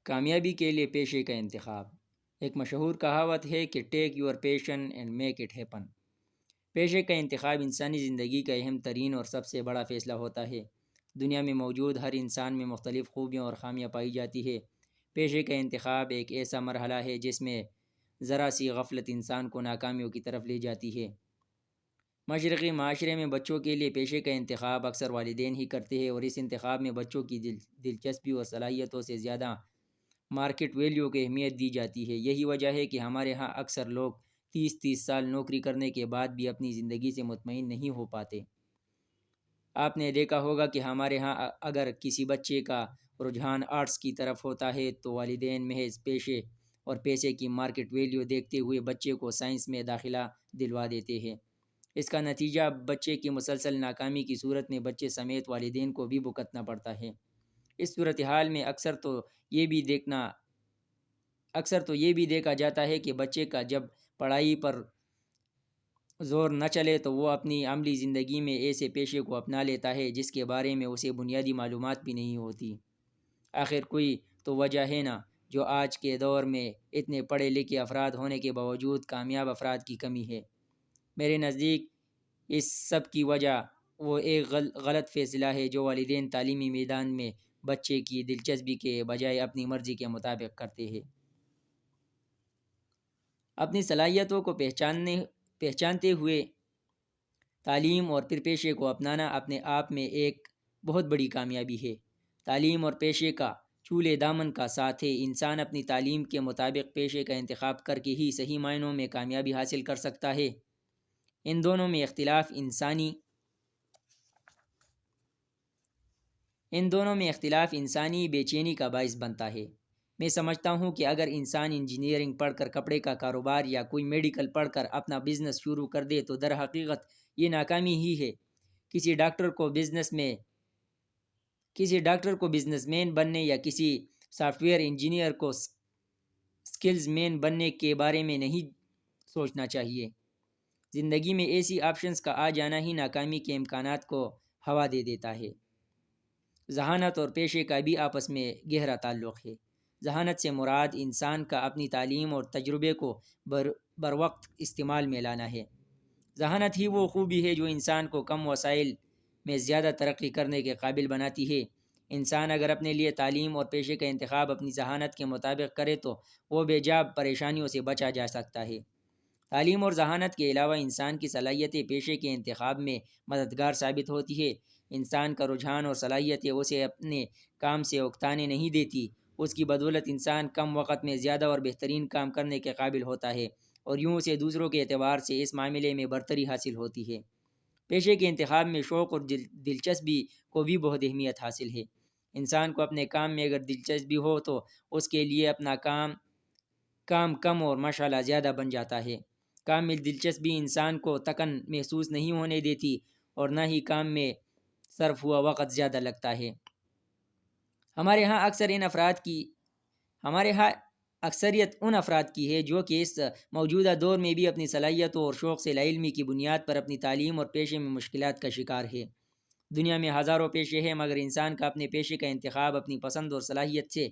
کامیابی کے لیے پیشے کا انتخاب۔ ایک مشہور کہاوت ہے کہ take your passion and make it happen. پیشے کا انتخاب انسانی زندگی کا اہم ترین اور سب سے بڑا فیصلہ ہوتا ہے۔ دنیا میں موجود ہر انسان میں مختلف خوبیاں اور خامیاں پائی جاتی ہے۔ پیشے کا انتخاب ایک ایسا مرحلہ ہے جس میں ذرا سی غفلت انسان کو ناکامیوں کی طرف لے جاتی ہے۔ مشرقی معاشرے میں بچوں کے لیے پیشے کا انتخاب اکثر والدین ہی کرتے ہیں، اور اس انتخاب میں بچوں کی دلچسپی اور صلاحیتوں سے زیادہ مارکیٹ ویلیو کو اہمیت دی جاتی ہے۔ یہی وجہ ہے کہ ہمارے ہاں اکثر لوگ 30 سال نوکری کرنے کے بعد بھی اپنی زندگی سے مطمئن نہیں ہو پاتے۔ آپ نے دیکھا ہوگا کہ ہمارے ہاں اگر کسی بچے کا رجحان آرٹس کی طرف ہوتا ہے تو والدین محض پیشے اور پیسے کی مارکیٹ ویلیو دیکھتے ہوئے بچے کو سائنس میں داخلہ دلوا دیتے ہیں۔ اس کا نتیجہ بچے کی مسلسل ناکامی کی صورت میں بچے سمیت والدین کو بھی بھگتنا پڑتا ہے۔ اس صورتحال میں اکثر تو یہ بھی دیکھا جاتا ہے کہ بچے کا جب پڑھائی پر زور نہ چلے تو وہ اپنی عملی زندگی میں ایسے پیشے کو اپنا لیتا ہے جس کے بارے میں اسے بنیادی معلومات بھی نہیں ہوتی۔ آخر کوئی تو وجہ ہے نا جو آج کے دور میں اتنے پڑھے لکھے افراد ہونے کے باوجود کامیاب افراد کی کمی ہے۔ میرے نزدیک اس سب کی وجہ وہ ایک غلط فیصلہ ہے جو والدین تعلیمی میدان میں بچے کی دلچسپی کے بجائے اپنی مرضی کے مطابق کرتے ہیں۔ اپنی صلاحیتوں کو پہچانتے ہوئے تعلیم اور پھر پیشے کو اپنانا اپنے آپ میں ایک بہت بڑی کامیابی ہے۔ تعلیم اور پیشے کا چولے دامن کا ساتھ ہے۔ انسان اپنی تعلیم کے مطابق پیشے کا انتخاب کر کے ہی صحیح معنوں میں کامیابی حاصل کر سکتا ہے۔ ان دونوں میں اختلاف انسانی بے چینی کا باعث بنتا ہے۔ میں سمجھتا ہوں کہ اگر انسان انجینئرنگ پڑھ کر کپڑے کا کاروبار یا کوئی میڈیکل پڑھ کر اپنا بزنس شروع کر دے تو در حقیقت یہ ناکامی ہی ہے۔ کسی ڈاکٹر کو بزنس مین بننے یا کسی سافٹ ویئر انجینئر کو سکلز مین بننے کے بارے میں نہیں سوچنا چاہیے۔ زندگی میں ایسی آپشنز کا آ جانا ہی ناکامی کے امکانات کو ہوا دے دیتا ہے۔ ذہانت اور پیشے کا بھی آپس میں گہرا تعلق ہے۔ ذہانت سے مراد انسان کا اپنی تعلیم اور تجربے کو بروقت استعمال میں لانا ہے۔ ذہانت ہی وہ خوبی ہے جو انسان کو کم وسائل میں زیادہ ترقی کرنے کے قابل بناتی ہے۔ انسان اگر اپنے لیے تعلیم اور پیشے کا انتخاب اپنی ذہانت کے مطابق کرے تو وہ بے جا پریشانیوں سے بچا جا سکتا ہے۔ تعلیم اور ذہانت کے علاوہ انسان کی صلاحیتیں پیشے کے انتخاب میں مددگار ثابت ہوتی ہے۔ انسان کا رجحان اور صلاحیتیں اسے اپنے کام سے اکتانے نہیں دیتی۔ اس کی بدولت انسان کم وقت میں زیادہ اور بہترین کام کرنے کے قابل ہوتا ہے، اور یوں اسے دوسروں کے اعتبار سے اس معاملے میں برتری حاصل ہوتی ہے۔ پیشے کے انتخاب میں شوق اور دلچسپی کو بھی بہت اہمیت حاصل ہے۔ انسان کو اپنے کام میں اگر دلچسپی ہو تو اس کے لیے اپنا کام کم اور مشغلہ زیادہ بن جاتا ہے۔ کام میں دلچسپی انسان کو تکن محسوس نہیں ہونے دیتی اور نہ ہی کام میں صرف ہوا وقت زیادہ لگتا ہے۔ ہمارے ہاں اکثریت ان افراد کی ہے جو کہ اس موجودہ دور میں بھی اپنی صلاحیتوں اور شوق سے لاعلمی کی بنیاد پر اپنی تعلیم اور پیشے میں مشکلات کا شکار ہے۔ دنیا میں ہزاروں پیشے ہیں، مگر انسان کا اپنے پیشے کا انتخاب اپنی پسند اور صلاحیت سے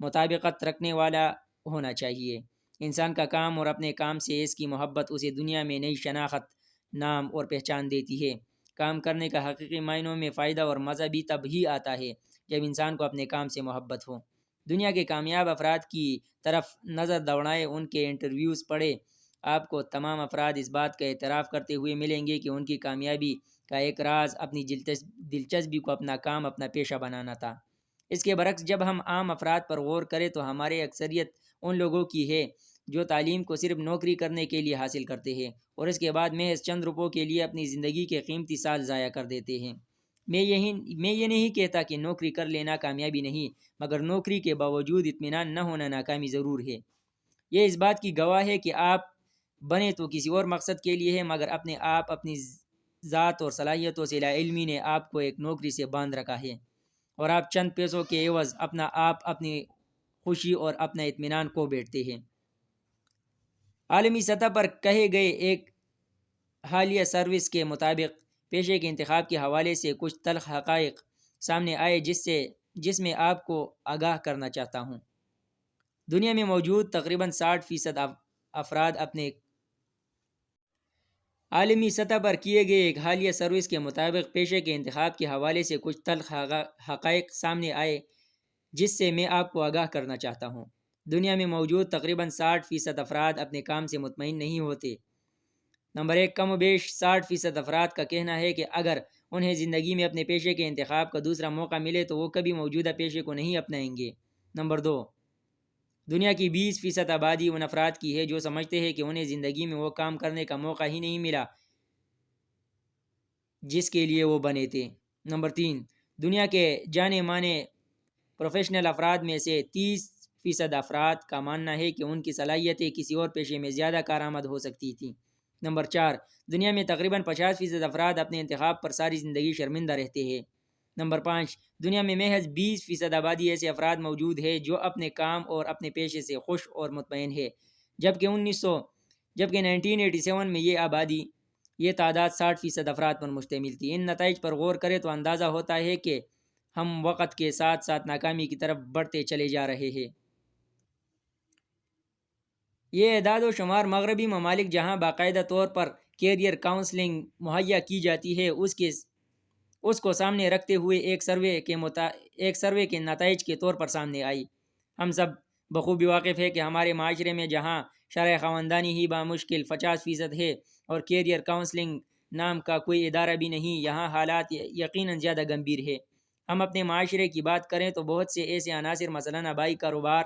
مطابقت رکھنے والا ہونا چاہیے۔ انسان کا کام اور اپنے کام سے اس کی محبت اسے دنیا میں نئی شناخت، نام اور پہچان دیتی ہے۔ کام کرنے کا حقیقی معنوں میں فائدہ اور مزہ بھی تب ہی آتا ہے جب انسان کو اپنے کام سے محبت ہو۔ دنیا کے کامیاب افراد کی طرف نظر دوڑائیں، ان کے انٹرویوز پڑھیں، آپ کو تمام افراد اس بات کا اعتراف کرتے ہوئے ملیں گے کہ ان کی کامیابی کا ایک راز اپنی دلچسپی کو اپنا کام، اپنا پیشہ بنانا تھا۔ اس کے برعکس جب ہم عام افراد پر غور کریں تو ہماری اکثریت ان لوگوں کی ہے جو تعلیم کو صرف نوکری کرنے کے لیے حاصل کرتے ہیں اور اس کے بعد محض چند روپوں کے لیے اپنی زندگی کے قیمتی سال ضائع کر دیتے ہیں۔ میں یہ نہیں کہتا کہ نوکری کر لینا کامیابی نہیں، مگر نوکری کے باوجود اطمینان نہ ہونا ناکامی ضرور ہے۔ یہ اس بات کی گواہ ہے کہ آپ بنے تو کسی اور مقصد کے لیے ہے، مگر اپنی ذات اور صلاحیتوں سے لاعلمی نے آپ کو ایک نوکری سے باندھ رکھا ہے، اور آپ چند پیسوں کے عوض اپنی خوشی اور اپنا اطمینان کھو بیٹھتے ہیں۔ عالمی سطح پر کہے گئے ایک حالیہ سروس کے مطابق پیشے کے انتخاب کے حوالے سے کچھ تلخ حقائق سامنے آئے جس میں آپ کو آگاہ کرنا چاہتا ہوں۔ دنیا میں موجود تقریباً 60% افراد اپنے عالمی سطح پر کیے گئے ایک حالیہ سروس کے مطابق پیشے کے انتخاب کے حوالے سے کچھ تلخ حقائق سامنے آئے جس سے میں آپ کو آگاہ کرنا چاہتا ہوں۔ دنیا میں موجود تقریباً 60% افراد اپنے کام سے مطمئن نہیں ہوتے۔ نمبر 1، کم و بیش 60% افراد کا کہنا ہے کہ اگر انہیں زندگی میں اپنے پیشے کے انتخاب کا دوسرا موقع ملے تو وہ کبھی موجودہ پیشے کو نہیں اپنائیں گے۔ نمبر 2، دنیا کی 20% آبادی ان افراد کی ہے جو سمجھتے ہیں کہ انہیں زندگی میں وہ کام کرنے کا موقع ہی نہیں ملا جس کے لیے وہ بنے تھے۔ نمبر 3، دنیا کے جانے مانے پروفیشنل افراد میں سے 30% افراد کا ماننا ہے کہ ان کی صلاحیتیں کسی اور پیشے میں زیادہ کارآمد ہو سکتی تھیں۔ نمبر 4، دنیا میں تقریباً 50% افراد اپنے انتخاب پر ساری زندگی شرمندہ رہتے ہیں۔ نمبر 5، دنیا میں محض 20% آبادی ایسے افراد موجود ہے جو اپنے کام اور اپنے پیشے سے خوش اور مطمئن ہے، جبکہ 1987 میں یہ تعداد 60% افراد پر مشتمل تھی۔ ان نتائج پر غور کرے تو اندازہ ہوتا ہے کہ ہم وقت کے ساتھ ساتھ ناکامی کی طرف بڑھتے چلے جا رہے ہیں۔ یہ اعداد و شمار مغربی ممالک جہاں باقاعدہ طور پر کیریئر کاؤنسلنگ مہیا کی جاتی ہے اس کو سامنے رکھتے ہوئے ایک سروے کے نتائج کے طور پر سامنے آئی۔ ہم سب بخوبی واقف ہے کہ ہمارے معاشرے میں جہاں شرح خواندانی ہی بامشکل 50% ہے اور کیریئر کاؤنسلنگ نام کا کوئی ادارہ بھی نہیں، یہاں حالات یقیناً زیادہ گمبھیر ہے۔ ہم اپنے معاشرے کی بات کریں تو بہت سے ایسے عناصر مثلاً آبائی کاروبار،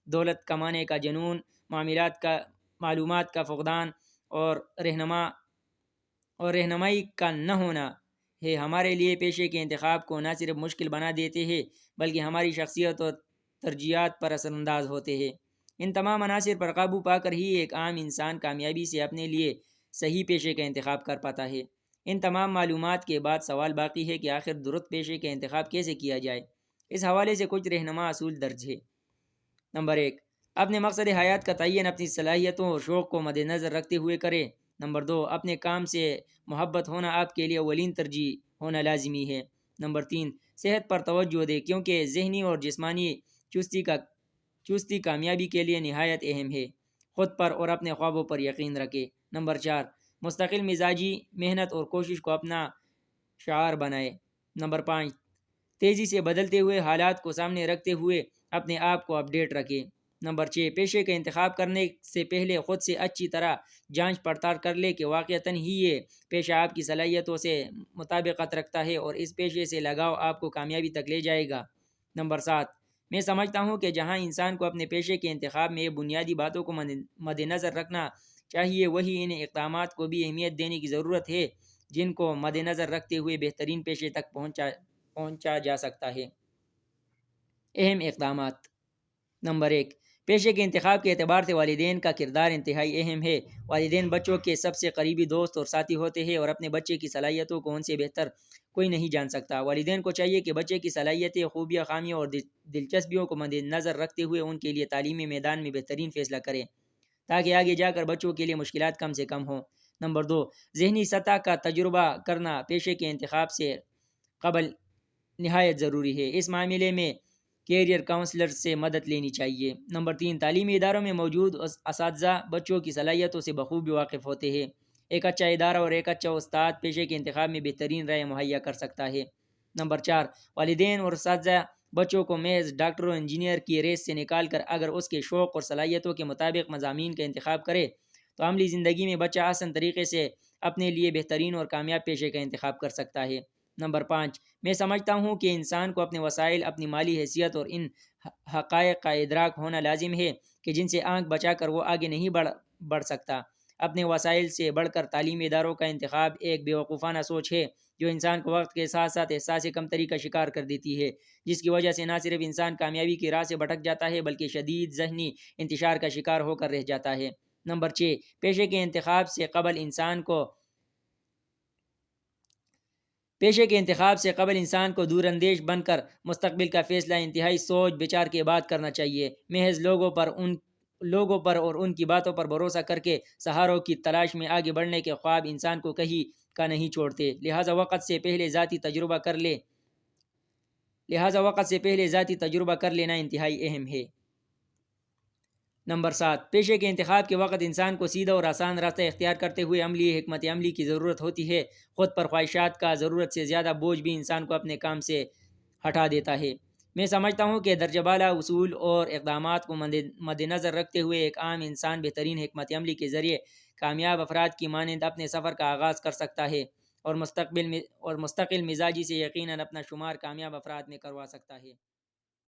دولت کمانے کا جنون، معلومات کا فقدان اور رہنمائی کا نہ ہونا ہے ہمارے لیے پیشے کے انتخاب کو نہ صرف مشکل بنا دیتے ہیں بلکہ ہماری شخصیت اور ترجیحات پر اثر انداز ہوتے ہیں۔ ان تمام عناصر پر قابو پا کر ہی ایک عام انسان کامیابی سے اپنے لیے صحیح پیشے کا انتخاب کر پاتا ہے۔ ان تمام معلومات کے بعد سوال باقی ہے کہ آخر درست پیشے کا انتخاب کیسے کیا جائے۔ اس حوالے سے کچھ رہنما اصول درج ہے۔ نمبر 1، اپنے مقصد حیات کا تعین اپنی صلاحیتوں اور شوق کو مد نظر رکھتے ہوئے کریں۔ نمبر 2، اپنے کام سے محبت ہونا آپ کے لیے اولین ترجیح ہونا لازمی ہے۔ نمبر 3، صحت پر توجہ دیں کیونکہ ذہنی اور جسمانی چستی کامیابی کے لیے نہایت اہم ہے۔ خود پر اور اپنے خوابوں پر یقین رکھیں۔ نمبر 4، مستقل مزاجی محنت اور کوشش کو اپنا شعار بنائیں۔ نمبر 5، تیزی سے بدلتے ہوئے حالات کو سامنے رکھتے ہوئے اپنے آپ کو اپڈیٹ رکھیں۔ نمبر 6، پیشے کا انتخاب کرنے سے پہلے خود سے اچھی طرح جانچ پڑتال کر لیں کہ واقعتاً ہی یہ پیشہ آپ کی صلاحیتوں سے مطابقت رکھتا ہے اور اس پیشے سے لگاؤ آپ کو کامیابی تک لے جائے گا۔ نمبر 7، میں سمجھتا ہوں کہ جہاں انسان کو اپنے پیشے کے انتخاب میں بنیادی باتوں کو مد نظر رکھنا چاہیے وہیں ان اقدامات کو بھی اہمیت دینے کی ضرورت ہے جن کو مد نظر رکھتے ہوئے بہترین پیشے تک پہنچا جا سکتا ہے۔ اہم اقدامات۔ نمبر 1، پیشے کے انتخاب کے اعتبار سے والدین کا کردار انتہائی اہم ہے۔ والدین بچوں کے سب سے قریبی دوست اور ساتھی ہوتے ہیں اور اپنے بچے کی صلاحیتوں کو ان سے بہتر کوئی نہیں جان سکتا۔ والدین کو چاہیے کہ بچے کی صلاحیتیں، خوبیاں، خامیاں اور دلچسپیوں کو مد نظر رکھتے ہوئے ان کے لیے تعلیمی میدان میں بہترین فیصلہ کریں تاکہ آگے جا کر بچوں کے لیے مشکلات کم سے کم ہوں۔ نمبر 2، ذہنی سطح کا تجربہ کرنا پیشے کے انتخاب سے قبل نہایت ضروری ہے۔ اس معاملے میں کیریئر کاؤنسلر سے مدد لینی چاہیے۔ نمبر 3، تعلیمی اداروں میں موجود اساتذہ بچوں کی صلاحیتوں سے بخوبی واقف ہوتے ہیں۔ ایک اچھا ادارہ اور ایک اچھا استاد پیشے کے انتخاب میں بہترین رائے مہیا کر سکتا ہے۔ نمبر 4، والدین اور اساتذہ بچوں کو محض ڈاکٹر اور انجینئر کی ریس سے نکال کر اگر اس کے شوق اور صلاحیتوں کے مطابق مضامین کا انتخاب کرے تو عملی زندگی میں بچہ آسان طریقے سے اپنے لیے بہترین اور کامیاب پیشے کا انتخاب کر سکتا ہے۔ نمبر 5، میں سمجھتا ہوں کہ انسان کو اپنے وسائل، اپنی مالی حیثیت اور ان حقائق کا ادراک ہونا لازم ہے کہ جن سے آنکھ بچا کر وہ آگے نہیں بڑھ سکتا۔ اپنے وسائل سے بڑھ کر تعلیمی اداروں کا انتخاب ایک بیوقوفانہ سوچ ہے جو انسان کو وقت کے ساتھ ساتھ احساس کمتری کا شکار کر دیتی ہے، جس کی وجہ سے نہ صرف انسان کامیابی کی راہ سے بھٹک جاتا ہے بلکہ شدید ذہنی انتشار کا شکار ہو کر رہ جاتا ہے۔ نمبر 6، پیشے کے انتخاب سے قبل انسان کو دور اندیش بن کر مستقبل کا فیصلہ انتہائی سوچ بچار کے بعد کرنا چاہیے۔ محض لوگوں پر اور ان کی باتوں پر بھروسہ کر کے سہاروں کی تلاش میں آگے بڑھنے کے خواب انسان کو کہیں کا نہیں چھوڑتے۔ لہٰذا وقت سے پہلے ذاتی تجربہ کر لینا انتہائی اہم ہے۔ نمبر 7، پیشے کے انتخاب کے وقت انسان کو سیدھا اور آسان راستہ اختیار کرتے ہوئے عملی حکمت عملی کی ضرورت ہوتی ہے۔ خود پر خواہشات کا ضرورت سے زیادہ بوجھ بھی انسان کو اپنے کام سے ہٹا دیتا ہے۔ میں سمجھتا ہوں کہ درجہ بالا اصول اور اقدامات کو مد نظر رکھتے ہوئے ایک عام انسان بہترین حکمت عملی کے ذریعے کامیاب افراد کی مانند اپنے سفر کا آغاز کر سکتا ہے اور مستقل مزاجی سے یقیناً اپنا شمار کامیاب افراد میں کروا سکتا ہے۔